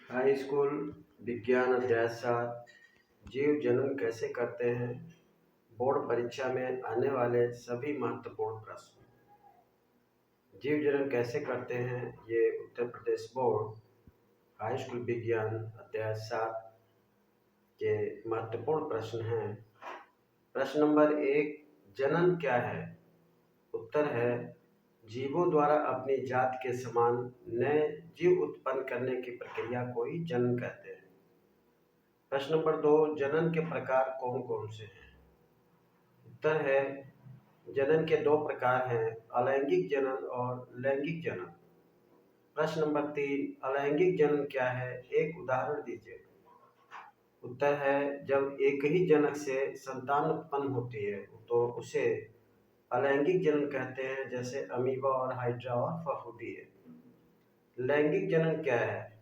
High school विज्ञान अध्याय 7 जीव जनन कैसे करते हैं। बोर्ड परीक्षा में आने वाले सभी महत्वपूर्ण प्रश्न। जीव जनन कैसे करते हैं, ये Uttar Pradesh board high school विज्ञान अध्याय 7 के महत्वपूर्ण प्रश्न हैं। प्रश्न नंबर 1, जनन क्या है? उत्तर है, जीवों द्वारा अपनी जात के समान नए जीव उत्पन्न करने की प्रक्रिया को ही जनन कहते हैं। प्रश्न नंबर 2, जनन के प्रकार कौन कौन से हैं? उत्तर है, जनन के 2 प्रकार हैं, अलैंगिक जनन और लैंगिक जनन। प्रश्न नंबर 3, अलैंगिक जनन क्या है? एक उदाहरण दीजिए। उत्तर है, जब एक ही जनक से संतान उत्पन्न होती है तो उसे अलैंगिक जनन कहते हैं, जैसे अमीबा और हाइड्रा और फफूंदी है। लैंगिक जनन क्या है?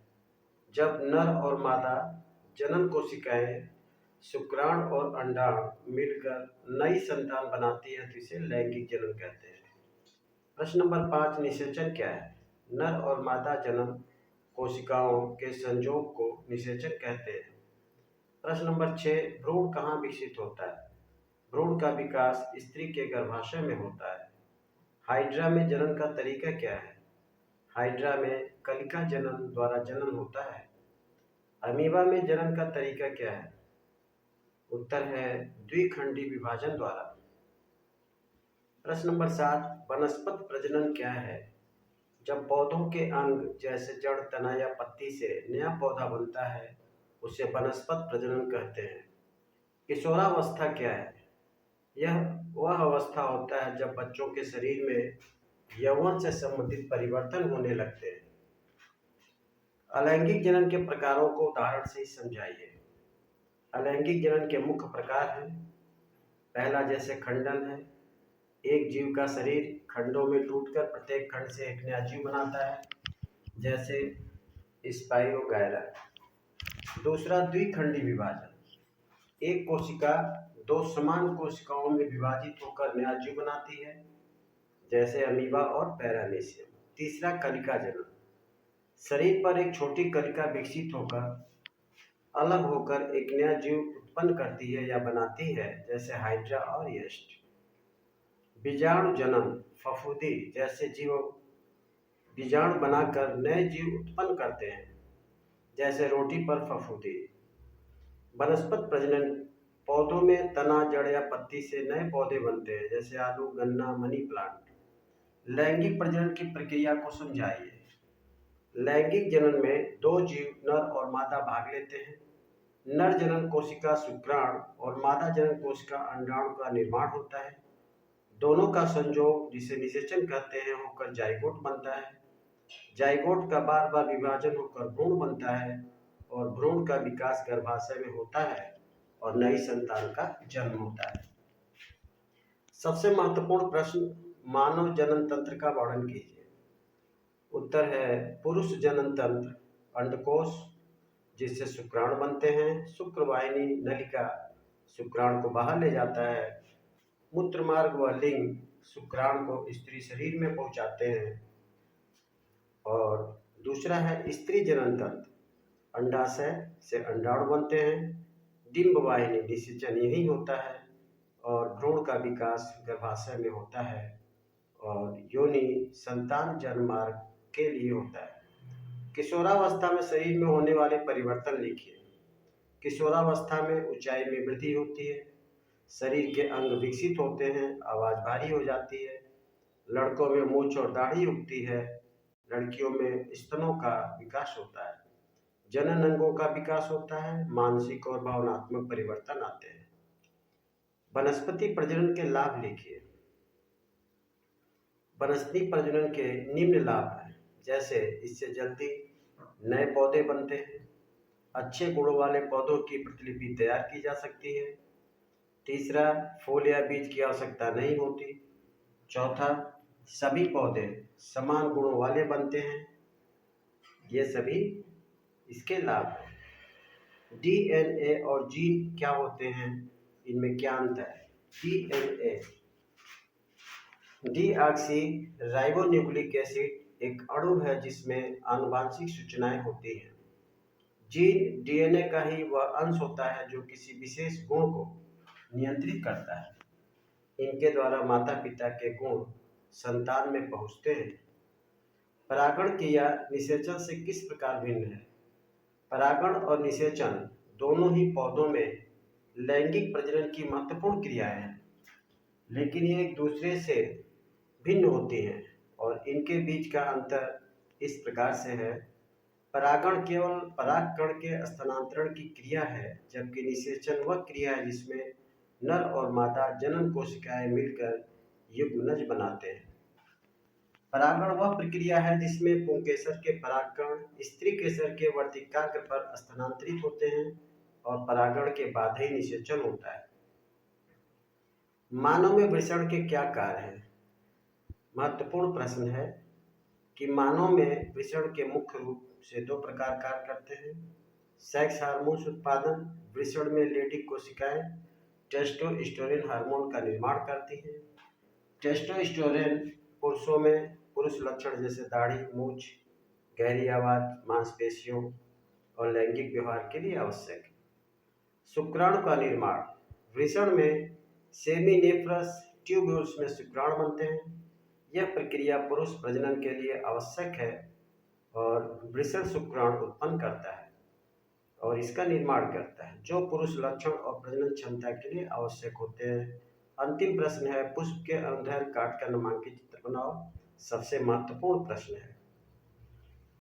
जब नर और मादा जनन कोशिकाएं शुक्राणु और अंडाणु मिलकर नई संतान बनाती है तो इसे लैंगिक जनन कहते हैं। प्रश्न नंबर 5, निषेचन क्या है? नर और मादा जनन कोशिकाओं के संयोग को निषेचन कहते हैं। प्रश्न नंबर 6, भ्रूण कहाँ विकसित होता है? भ्रूण का विकास स्त्री के गर्भाशय में होता है। हाइड्रा में जनन का तरीका क्या है? हाइड्रा में कलिका जनन द्वारा जनन होता है। अमीबा में जनन का तरीका क्या है? उत्तर है, द्विखंडी विभाजन द्वारा। प्रश्न नंबर 7, वनस्पति प्रजनन क्या है? जब पौधों के अंग जैसे जड़, तना या पत्ती से नया पौधा बनता है उसे वनस्पति प्रजनन कहते हैं। किशोरावस्था क्या है? यह वह अवस्था होता है जब बच्चों के शरीर में यौवन से संबंधित परिवर्तन होने लगते हैं। अलैंगिक जनन के प्रकारों को उदाहरण से समझाइए। अलैंगिक जनन के मुख्य प्रकार हैं। पहला, जैसे खंडन है, एक जीव का शरीर खंडों में टूटकर प्रत्येक खंड से एक नया जीव बनाता है, जैसे स्पाइरोगायरा। दूसरा, द्विखंडी विभाजन, एक कोशिका 2 समान कोशिकाओं में विभाजित होकर नया जीव बनाती है, जैसे अमीबा और पैरामीशियम। तीसरा, कलिका जनन, शरीर पर एक छोटी कलिका विकसित होकर अलग होकर एक नया जीव उत्पन्न करती है या बनाती है, जैसे हाइड्रा और यस्ट। बीजाणु जनन, फफूंदी जैसे जीव बीजाणु बनाकर नए जीव उत्पन्न करते हैं, जैसे रोटी पर फफूंदी। वनस्पति प्रजनन, पौधों में तना, जड़ या पत्ती से नए पौधे बनते हैं, जैसे आलू, गन्ना, मनी प्लांट। लैंगिक प्रजनन की प्रक्रिया को समझाइए। लैंगिक जनन में 2 जीव, नर और मादा, भाग लेते हैं। नर जनन कोशिका शुक्राणु और मादा जनन कोशिका अंडाणु का निर्माण होता है। दोनों का संयोग, जिसे निषेचन कहते हैं, होकर जाइगोट बनता है। जाइगोट का बार बार विभाजन होकर भ्रूण बनता है और भ्रूण का विकास गर्भाशय में होता है और नई संतान का जन्म होता है। सबसे महत्वपूर्ण प्रश्न, मानव जनन तंत्र का वर्णन कीजिए। उत्तर है, पुरुष जनन तंत्र, अंडकोश जिससे शुक्राणु बनते हैं, शुक्रवाहिनी नलिका शुक्राणु को बाहर ले जाता है, मूत्रमार्ग व लिंग शुक्राणु को स्त्री शरीर में पहुंचाते हैं। और दूसरा है स्त्री जनन तंत्र, अंडाशय से अंडाणु बनते हैं, डिंबवाहिनी निषेचन यही होता है और भ्रूण का विकास गर्भाशय में होता है और योनि संतान जन्म मार्ग के लिए होता है। किशोरावस्था में शरीर में होने वाले परिवर्तन लिखिए। किशोरावस्था में ऊंचाई में वृद्धि होती है, शरीर के अंग विकसित होते हैं, आवाज भारी हो जाती है, लड़कों में मूंछ और दाढ़ी उगती है, लड़कियों में स्तनों का विकास होता है, जनन अंगों का विकास होता है, मानसिक और भावनात्मक परिवर्तन आते हैं। वनस्पति प्रजनन के लाभ लिखिए। वनस्पति प्रजनन के निम्न लाभ हैं, जैसे इससे जल्दी नए पौधे बनते हैं, अच्छे गुणों वाले पौधों की प्रतिलिपि तैयार की जा सकती है। तीसरा, फूल या बीज की आवश्यकता नहीं होती। चौथा, सभी पौधे समान गुणों वाले बनते हैं। ये सभी इसके लाभ हैं। डीएनए और जीन क्या होते हैं, इनमें क्या अंतर है? डीएनए, डीऑक्सी राइबोन्यूक्लिक एसिड, एक अणु है जिसमें आनुवांशिक सूचनाएं होती हैं। जीन डीएनए का ही वह अंश होता है जो किसी विशेष गुण को नियंत्रित करता है। इनके द्वारा माता पिता के गुण संतान में पहुंचते हैं। परागण क्रिया निषेचन से किस प्रकार भिन्न है? परागण और निषेचन दोनों ही पौधों में लैंगिक प्रजनन की महत्वपूर्ण क्रियाएं हैं, लेकिन ये एक दूसरे से भिन्न होती हैं और इनके बीच का अंतर इस प्रकार से है। परागण केवल परागकण के स्थानांतरण की क्रिया है, जबकि निषेचन वह क्रिया है जिसमें नर और मादा जनन कोशिकाएं मिलकर युग्मनज बनाते हैं। परागण वह प्रक्रिया है जिसमें पुंकेसर के परागकण स्त्री केसर के वर्तिकाग्र पर स्थानांतरित होते हैं और परागण के बाद ही निषेचन होता है। मानव में वृषण के क्या कार्य हैं? महत्वपूर्ण प्रश्न है कि मानव में वृषण के मुख्य रूप से दो प्रकार कार्य करते हैं। सेक्स हार्मोन्स उत्पादन। वृषण में लेडिक कोशिकाएं टेस्टोस्टेरोन हार्मोन का निर्माण करती हैं। टेस्टोस्टेरोन पुरुषों में पुरुष लक्षण जैसे दाढ़ी, मूछ, गहरी आवाज, मांसपेशियों और लैंगिक व्यवहार के लिए आवश्यक है। शुक्राणु का निर्माण। वृषण में सेमिनिफरस ट्यूब्यूल्स में शुक्राणु बनते हैं। यह प्रक्रिया पुरुष प्रजनन के लिए आवश्यक है और वृषण शुक्राणु उत्पन्न करता है और इसका निर्माण करता है, जो पुरुष लक्षण और प्रजनन क्षमता के लिए आवश्यक होते हैं। अंतिम प्रश्न है, पुष्प के अनुदैर्घ्य काटकर नामांकित चित्र बनाओ। सबसे महत्वपूर्ण प्रश्न है।